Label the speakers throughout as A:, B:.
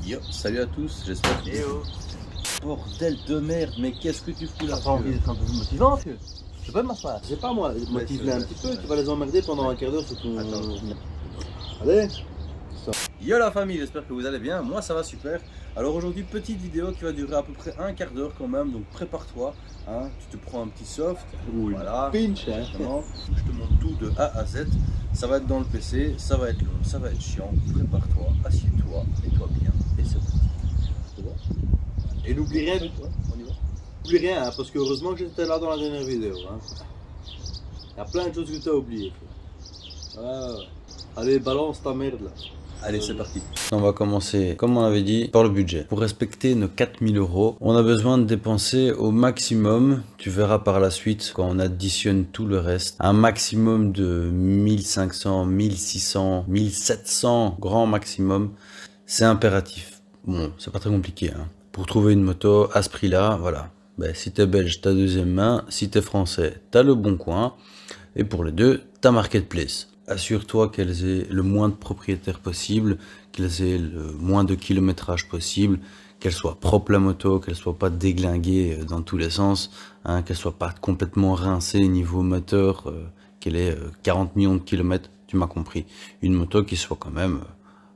A: Yo, salut à tous, j'espère que... Bordel de merde, mais qu'est-ce que tu fous là?
B: T'as pas envie d'être un peu plus motivant, vieux? C'est pas de ma part.
C: Je sais pas moi, motive-les un petit peu, tu vas les emmerder pendant un quart d'heure sur ton...
A: Attends.
C: Allez.
A: Yo la famille, j'espère que vous allez bien, moi ça va super. Alors aujourd'hui, petite vidéo qui va durer à peu près un quart d'heure quand même, donc prépare-toi. Hein, tu te prends un petit soft, voilà,
C: Pinch, hein.
A: exactement. Je te montre tout de A à Z. Ça va être dans le PC, ça va être long, ça va être chiant. Prépare-toi, assieds-toi, mets-toi bien et c'est parti.
C: C'est bon. Et n'oublie rien,
A: On y va.
C: n'oublie rien, hein, parce que heureusement que j'étais là dans la dernière vidéo. Hein. Il y a plein de choses que tu as oubliées. Allez, balance ta merde là.
A: Allez, c'est parti. On va commencer, comme on avait dit, par le budget. Pour respecter nos 4000 €, on a besoin de dépenser au maximum. Tu verras par la suite, quand on additionne tout le reste, un maximum de 1500, 1600, 1700, grand maximum. C'est impératif. Bon, c'est pas très compliqué. Hein. Pour trouver une moto à ce prix-là, voilà. Ben, si t'es belge, t'as deuxième main. Si t'es français, t'as le bon coin. Et pour les deux, t'as Marketplace. Assure-toi qu'elles aient le moins de propriétaires possible, qu'elles aient le moins de kilométrage possible, qu'elles soient propres la moto, qu'elles soient pas déglinguées dans tous les sens, hein, qu'elles soient pas complètement rincées niveau moteur, qu'elle ait 40 millions de kilomètres, tu m'as compris. Une moto qui soit quand même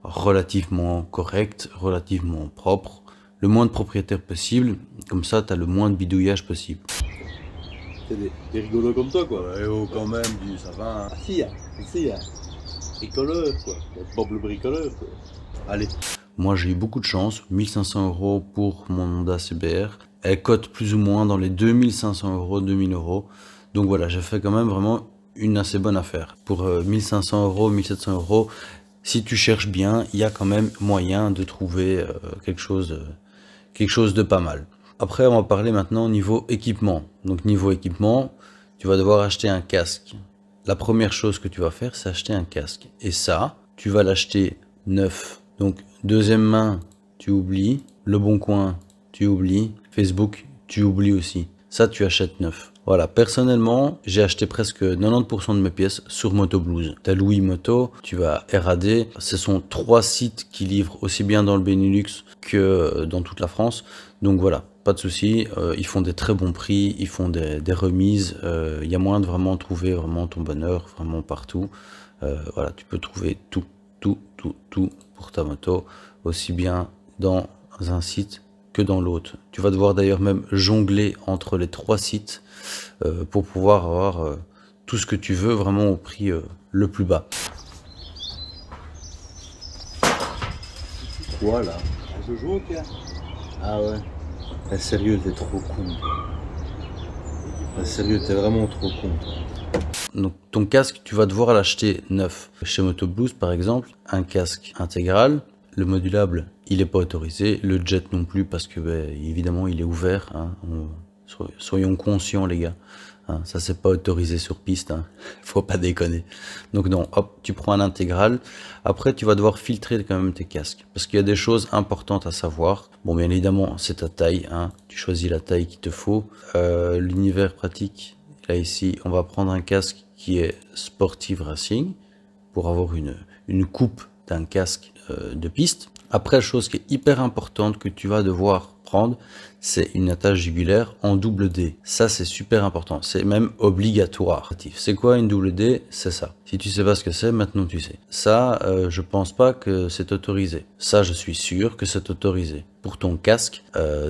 A: relativement correcte, relativement propre, le moins de propriétaires possible, comme ça tu as le moins de bidouillage possible.
C: C'est des rigolos comme toi quoi.
A: Ouais, oh, quand même, ça va. Hein.
C: Ah si, hein. Bricoleur quoi. Bob le bricoleur quoi.
A: Allez. Moi j'ai eu beaucoup de chance, 1500 € pour mon Honda CBR. Elle cote plus ou moins dans les 2500 €, 2000 €. Donc voilà, j'ai fait quand même vraiment une assez bonne affaire. Pour 1500 €, 1700 €, si tu cherches bien, il y a quand même moyen de trouver quelque chose de pas mal. Après, on va parler maintenant au niveau équipement. Donc niveau équipement, tu vas devoir acheter un casque. La première chose que tu vas faire, c'est acheter un casque. Et ça, tu vas l'acheter neuf. Donc deuxième main, tu oublies. Le Bon Coin, tu oublies. Facebook, tu oublies aussi. Ça, tu achètes neuf. Voilà, personnellement, j'ai acheté presque 90% de mes pièces sur Motoblues. Tu as Louis Moto, tu as RAD. Ce sont 3 sites qui livrent aussi bien dans le Benelux que dans toute la France. Donc voilà, pas de souci. Ils font des très bons prix, ils font des remises. Il y a moyen de vraiment trouver vraiment ton bonheur, vraiment partout. Voilà, tu peux trouver tout pour ta moto, aussi bien dans un site que dans l'autre. Tu vas devoir d'ailleurs même jongler entre les 3 sites pour pouvoir avoir tout ce que tu veux vraiment au prix le plus bas. Voilà.
C: Un jeu joue quoi.
A: Ah ouais. Ah, sérieux, t'es trop con. Ah, sérieux, t'es vraiment trop con. Donc ton casque, tu vas devoir l'acheter neuf. Chez Motoblues par exemple, un casque intégral. Le modulable, il n'est pas autorisé. Le jet non plus parce que évidemment il est ouvert. Hein. Soyons conscients les gars. Hein. Ça c'est pas autorisé sur piste. Hein. Faut pas déconner. Donc non, hop, tu prends un intégral. Après tu vas devoir filtrer quand même tes casques. Parce qu'il y a des choses importantes à savoir. Bon bien évidemment c'est ta taille. Hein. Tu choisis la taille qu'il te faut. L'univers pratique. Là ici on va prendre un casque qui est Sportive Racing. Pour avoir une coupe d'un casque de piste. Après, chose qui est hyper importante que tu vas devoir prendre, c'est une attache jugulaire en double D. Ça, c'est super important. C'est même obligatoire. C'est quoi une double D? C'est ça. Si tu sais pas ce que c'est, maintenant tu sais. Ça, je pense pas que c'est autorisé. Ça, je suis sûr que c'est autorisé. Pour ton casque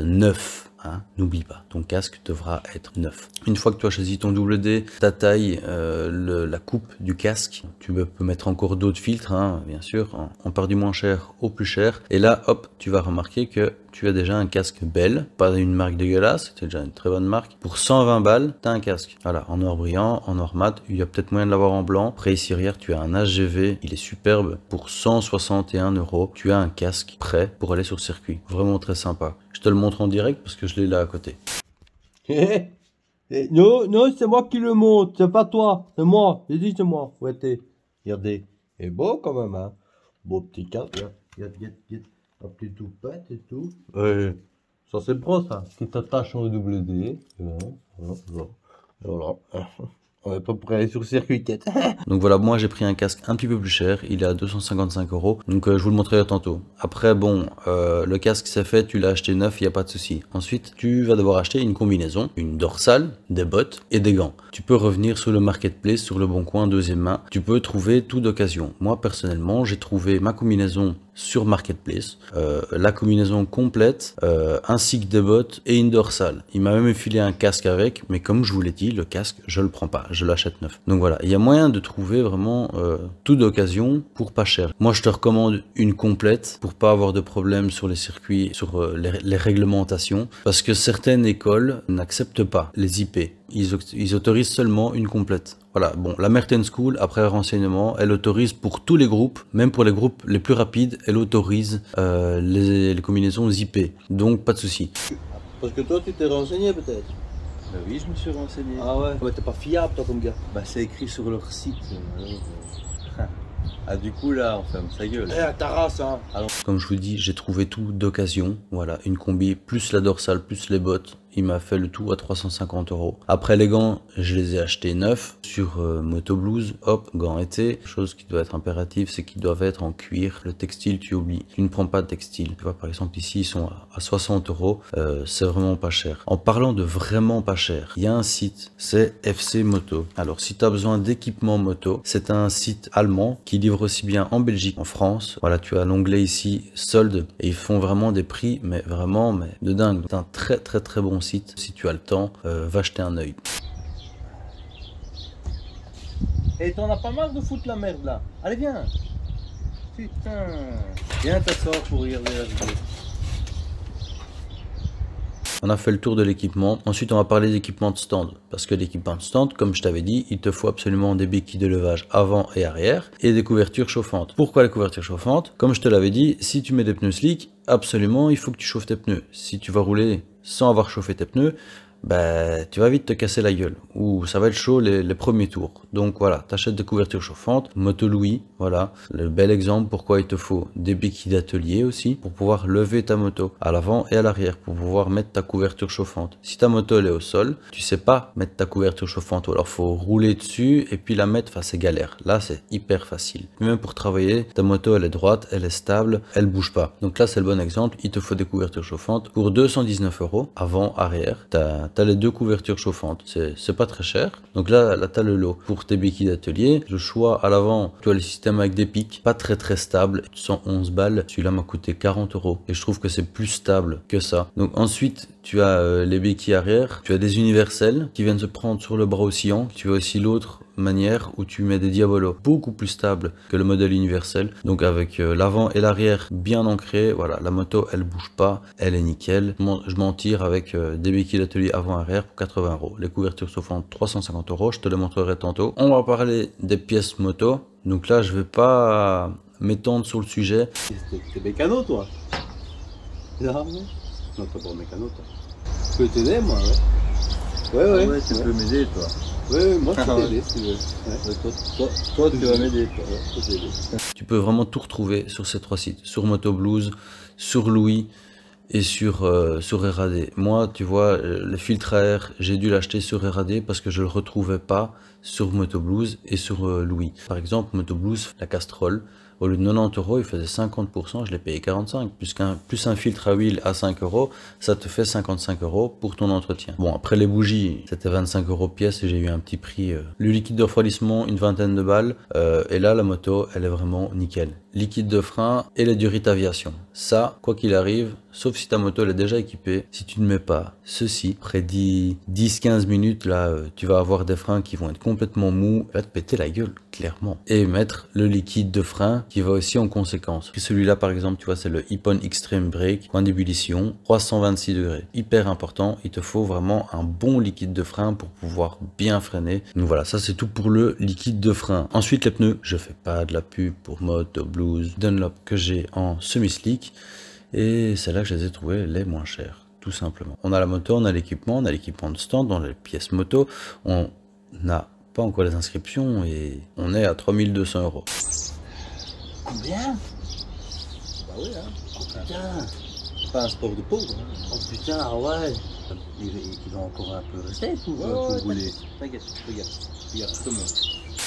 A: neuf. Hein, n'oublie pas, ton casque devra être neuf. Une fois que tu as choisi ton double D, ta taille, la coupe du casque, tu peux mettre encore d'autres filtres, hein, bien sûr. On part du moins cher au plus cher. Et là, hop, tu vas remarquer que tu as déjà un casque Bell, pas une marque dégueulasse, c'est déjà une très bonne marque. Pour 120 balles, tu as un casque. Voilà, en noir brillant, en noir mat, il y a peut-être moyen de l'avoir en blanc. Après ici arrière, tu as un HGV, il est superbe. Pour 161 €, tu as un casque prêt pour aller sur circuit. Vraiment très sympa. Je te le montre en direct parce que je l'ai là à côté.
B: Non, c'est moi qui le montre, c'est pas toi, c'est moi, j'ai dit c'est moi. Ouais, regardez, et beau quand même, hein. Beau petit casque, regarde, un petit tout pète et tout. Ouais, ça c'est pro ça, qui t'attache au double D. Voilà. On est pas pour aller sur le circuit quête.
A: Donc voilà, moi j'ai pris un casque un petit peu plus cher, il est à 255 €. Donc je vous le montrerai tantôt. Après bon, le casque c'est fait, tu l'as acheté neuf, il n'y a pas de souci. Ensuite, tu vas devoir acheter une combinaison, une dorsale, des bottes et des gants. Tu peux revenir sur le marketplace, sur le bon coin, deuxième main. Tu peux trouver tout d'occasion. Moi personnellement, j'ai trouvé ma combinaison sur marketplace, la combinaison complète, ainsi que des bottes et une dorsale. Il m'a même filé un casque avec, mais comme je vous l'ai dit, le casque je le prends pas, je l'achète neuf. Donc voilà, il y a moyen de trouver vraiment tout d'occasion pour pas cher. Moi je te recommande une complète pour pas avoir de problème sur les circuits, sur les réglementations, parce que certaines écoles n'acceptent pas les IP. Ils autorisent seulement une complète. Voilà, bon, la Merton School, après renseignement, elle autorise pour tous les groupes, même pour les groupes les plus rapides, elle autorise les combinaisons IP. Donc, pas de souci.
C: Parce que toi, tu t'es renseigné peut-être.
A: Bah oui, je me suis renseigné.
C: Ah ouais. Mais t'es pas fiable, toi, comme gars.
A: Bah, c'est écrit sur leur site. Ah, du coup, là, on ferme sa gueule.
C: Eh, ta race, hein.
A: Alors, comme je vous dis, j'ai trouvé tout d'occasion. Voilà, une combi, plus la dorsale, plus les bottes. Il m'a fait le tout à 350 €. Après les gants, je les ai achetés neufs sur Moto Blues. Hop, gants été. Chose qui doit être impérative, c'est qu'ils doivent être en cuir. Le textile, tu oublies. Tu ne prends pas de textile. Tu vois, par exemple, ici, ils sont à 60 €. C'est vraiment pas cher. En parlant de vraiment pas cher, il y a un site, c'est FC Moto. Alors, si tu as besoin d'équipement moto, c'est un site allemand qui livre aussi bien en Belgique, en France. Voilà, tu as l'onglet ici, solde. Et ils font vraiment des prix, mais vraiment, mais de dingue. C'est un très très très bon site. Si tu as le temps, va jeter un œil.
C: Et t'en as pas marre de foutre la merde là. Allez, viens. Putain. Viens t'asseoir pour regarder la vidéo.
A: On a fait le tour de l'équipement. Ensuite, on va parler d'équipement de stand. Parce que l'équipement de stand, comme je t'avais dit, il te faut absolument des béquilles de levage avant et arrière et des couvertures chauffantes. Pourquoi les couvertures chauffantes? Comme je te l'avais dit, si tu mets des pneus slick, absolument, il faut que tu chauffes tes pneus. Si tu vas rouler sans avoir chauffé tes pneus, bah, tu vas vite te casser la gueule, ou ça va être chaud les premiers tours. Donc voilà, t'achètes des couvertures chauffantes, Moto Louis, voilà, le bel exemple pourquoi il te faut des béquilles d'atelier aussi, pour pouvoir lever ta moto à l'avant et à l'arrière, pour pouvoir mettre ta couverture chauffante. Si ta moto elle est au sol, tu sais pas mettre ta couverture chauffante, ou alors faut rouler dessus et puis la mettre, enfin c'est galère. Là c'est hyper facile. Même pour travailler, ta moto elle est droite, elle est stable, elle bouge pas. Donc là c'est le bon exemple, il te faut des couvertures chauffantes pour 219 € avant, arrière. T'as les deux couvertures chauffantes, c'est pas très cher. Donc là t'as le lot. Pour tes béquilles d'atelier, le choix à l'avant, tu as le système avec des pics, pas très stable, 111 balles. Celui-là m'a coûté 40 € et je trouve que c'est plus stable que ça. Donc ensuite tu as les béquilles arrière, tu as des universels qui viennent se prendre sur le bras oscillant. Tu as aussi l'autre manière où tu mets des diabolos, beaucoup plus stable que le modèle universel. Donc avec l'avant et l'arrière bien ancrés, voilà, la moto elle bouge pas, elle est nickel. Je m'en tire avec des béquilles d'atelier avant-arrière pour 80 €. Les couvertures chauffantes 350 €, je te les montrerai tantôt. On va parler des pièces moto. Donc là je vais pas m'étendre sur le sujet.
C: T'es mécano toi? Non, t'es pas mécano toi. Je peux t'aider moi, ouais. Ouais,
A: Ouais, tu peux m'aider toi.
C: Ouais, moi je peux t'aider si tu veux. Ouais. Toi tu vas m'aider.
A: Tu peux vraiment tout retrouver sur ces trois sites, sur Moto Blues, sur Louis et sur RAD. Moi, tu vois, le filtre à air, j'ai dû l'acheter sur RAD parce que je le retrouvais pas sur Moto Blues et sur Louis. Par exemple, Moto Blues, la Castrol, au lieu de 90 €, il faisait 50%, je l'ai payé 45. Plus un filtre à huile à 5 €, ça te fait 55 € pour ton entretien. Bon, après les bougies, c'était 25 € pièce et j'ai eu un petit prix. Le liquide de refroidissement, une vingtaine de balles. Et là, la moto, elle est vraiment nickel. Liquide de frein et les durites aviation. Ça, quoi qu'il arrive, sauf si ta moto elle est déjà équipée, si tu ne mets pas ceci, après 10-15 minutes, là, tu vas avoir des freins qui vont être complètement mous, va te péter la gueule, clairement. Et mettre le liquide de frein qui va aussi en conséquence. Celui-là, par exemple, tu vois, c'est le Ippon Extreme Brake, point d'ébullition, 326 degrés. Hyper important, il te faut vraiment un bon liquide de frein pour pouvoir bien freiner. Donc voilà, ça c'est tout pour le liquide de frein. Ensuite, les pneus, je fais pas de la pub pour Moto Blues, Dunlop que j'ai en semi-slick. Et c'est là que je les ai trouvés les moins chers, tout simplement. On a la moto, on a l'équipement de stand, on a les pièces moto, on n'a pas encore les inscriptions et on est à 3200 €.
C: Combien? Bah oui, hein. Oh putain. C'est pas un sport de pauvre. Hein. Oh putain, ouais. Il va encore un peu rester pour rouler. T'inquiète, regarde. Il y a tout le monde.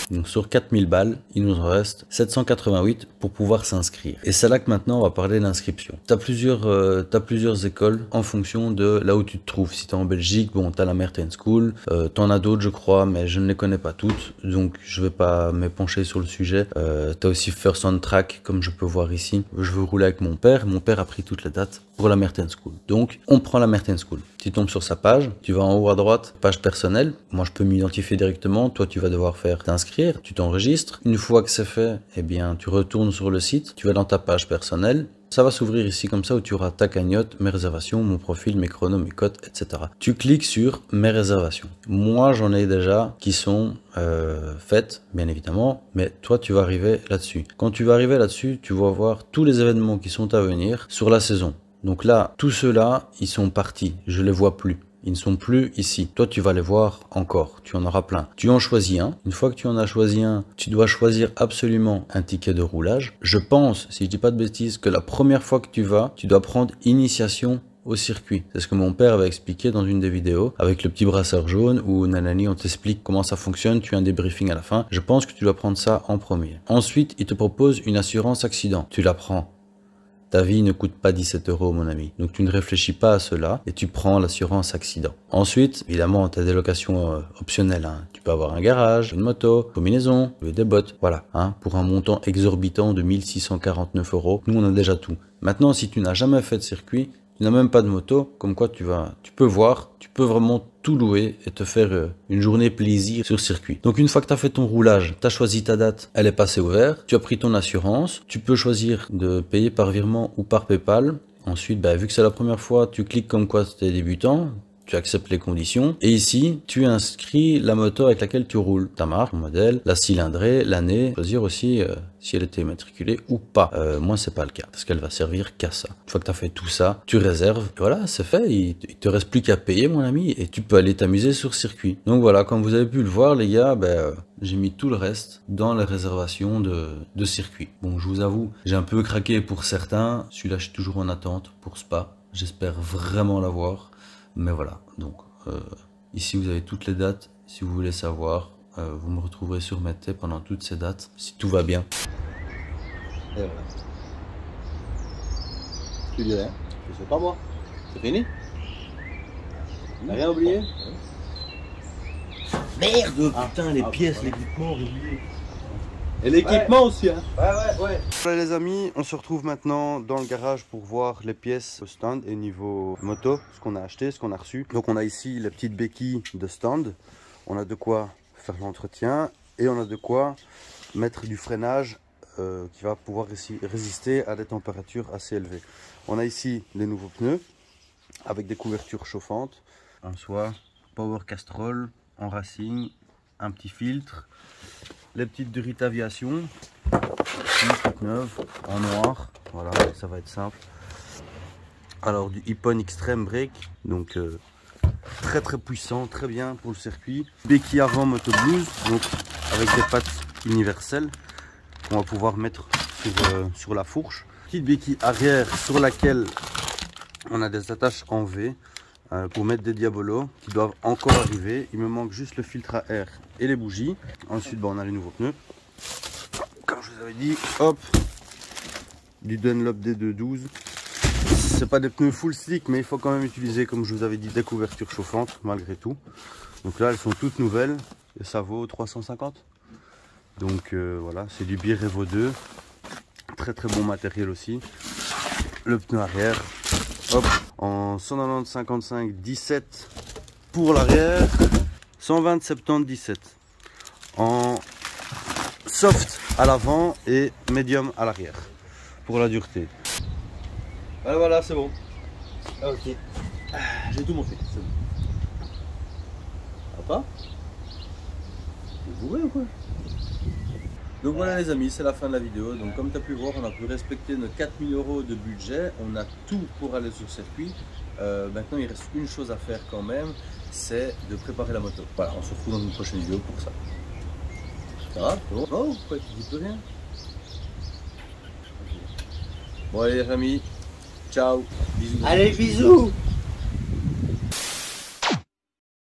A: Donc sur 4000 balles, il nous en reste 788 pour pouvoir s'inscrire. Et c'est là que maintenant on va parler d'inscription. Tu as plusieurs écoles en fonction de là où tu te trouves. Si tu es en Belgique, bon, tu as la Mertens School. Tu en as d'autres, je crois, mais je ne les connais pas toutes. Donc je vais pas me pencher sur le sujet. Tu as aussi First on Track, comme je peux voir ici. Je veux rouler avec mon père. Mon père a pris toutes les dates pour la Mertens School. Donc on prend la Mertens School. Tu tombes sur sa page, tu vas en haut à droite, page personnelle. Moi je peux m'identifier directement. Toi tu vas devoir faire t'inscrire. Tu t'enregistres. Une fois que c'est fait, eh bien, tu retournes sur le site, tu vas dans ta page personnelle. Ça va s'ouvrir ici comme ça où tu auras ta cagnotte, mes réservations, mon profil, mes chronos, mes cotes, etc. Tu cliques sur mes réservations. Moi, j'en ai déjà qui sont faites, bien évidemment, mais toi, tu vas arriver là-dessus. Quand tu vas arriver là-dessus, tu vas voir tous les événements qui sont à venir sur la saison. Donc là, tous ceux-là, ils sont partis. Je les vois plus. Ils ne sont plus ici. Toi, tu vas les voir encore. Tu en auras plein. Tu en choisis un. Une fois que tu en as choisi un, tu dois choisir absolument un ticket de roulage. Je pense, si je dis pas de bêtises, que la première fois que tu vas, tu dois prendre initiation au circuit. C'est ce que mon père avait expliqué dans une des vidéos avec le petit brasseur jaune où nanani on t'explique comment ça fonctionne, tu as un débriefing à la fin. Je pense que tu dois prendre ça en premier. Ensuite, il te propose une assurance accident. Tu la prends. Ta vie ne coûte pas 17 €, mon ami. Donc tu ne réfléchis pas à cela et tu prends l'assurance accident. Ensuite, évidemment, tu as des locations optionnelles. Hein. Tu peux avoir un garage, une moto, une combinaison, des bottes. Voilà, hein, pour un montant exorbitant de 1649 €. Nous, on a déjà tout. Maintenant, si tu n'as jamais fait de circuit, tu n'as même pas de moto, comme quoi tu peux voir, tu peux vraiment tout louer et te faire une journée plaisir sur circuit. Donc une fois que tu as fait ton roulage, tu as choisi ta date, elle est passée au vert, tu as pris ton assurance, tu peux choisir de payer par virement ou par PayPal. Ensuite, vu que c'est la première fois, tu cliques comme quoi tu es débutant. Tu acceptes les conditions et ici tu inscris la moto avec laquelle tu roules, ta marque, ton modèle, la cylindrée, l'année, choisir aussi si elle était immatriculée ou pas. Moi c'est pas le cas parce qu'elle va servir qu'à ça. Une fois que tu as fait tout ça, tu réserves, et voilà, c'est fait, il te reste plus qu'à payer mon ami et tu peux aller t'amuser sur circuit. Donc voilà, comme vous avez pu le voir les gars, j'ai mis tout le reste dans les réservations de circuit. Bon, je vous avoue, j'ai un peu craqué pour certains, celui-là je suis toujours en attente pour Spa, j'espère vraiment l'avoir. Mais voilà, donc ici vous avez toutes les dates, si vous voulez savoir, vous me retrouverez sur Mété pendant toutes ces dates, si tout va bien.
C: Et voilà. Tu dis rien, je sais pas moi, c'est fini. T'as rien oublié?
B: Merde, putain, les pièces, l'équipement, j'ai oublié.
C: Et l'équipement aussi, hein.
B: Ouais.
A: Voilà les amis, on se retrouve maintenant dans le garage pour voir les pièces au stand et niveau moto, ce qu'on a acheté, ce qu'on a reçu. Donc on a ici les petites béquilles de stand, on a de quoi faire l'entretien et on a de quoi mettre du freinage qui va pouvoir résister à des températures assez élevées. On a ici les nouveaux pneus avec des couvertures chauffantes, un soie, Power Castrol en racing, un petit filtre. Les petites Durit Aviation, toutes neuves, en noir, voilà, ça va être simple. Alors du Hippon Extreme Brake, donc très puissant, très bien pour le circuit. Béquille avant Moto Blues, donc avec des pattes universelles qu'on va pouvoir mettre sur la fourche. Petite béquille arrière sur laquelle on a des attaches en V pour mettre des diabolos qui doivent encore arriver. Il me manque juste le filtre à air et les bougies. Ensuite on a les nouveaux pneus, comme je vous avais dit. Hop, du Dunlop D212. C'est pas des pneus full slick, mais il faut quand même utiliser, comme je vous avais dit, des couvertures chauffantes malgré tout. Donc là elles sont toutes nouvelles et ça vaut 350. Donc voilà, c'est du Beer Evo 2, très bon matériel aussi. Le pneu arrière, hop, en 190 55 17 pour l'arrière, 120 70 17 en soft à l'avant et médium à l'arrière pour la dureté.
C: Voilà, c'est bon.
B: Ah, ok.
C: J'ai tout monté, c'est bon. Papa, vous voulez ou quoi? Donc voilà les amis, c'est la fin de la vidéo. Donc comme tu as pu voir, on a pu respecter nos 4000 € de budget. On a tout pour aller sur circuit. Maintenant il reste une chose à faire quand même, c'est de préparer la moto. Voilà, on se retrouve dans une prochaine vidéo pour ça. Ça va? Bon. Oh, pourquoi tu dis plus rien? Bon allez les amis, ciao, bisous.
B: Allez, bisous.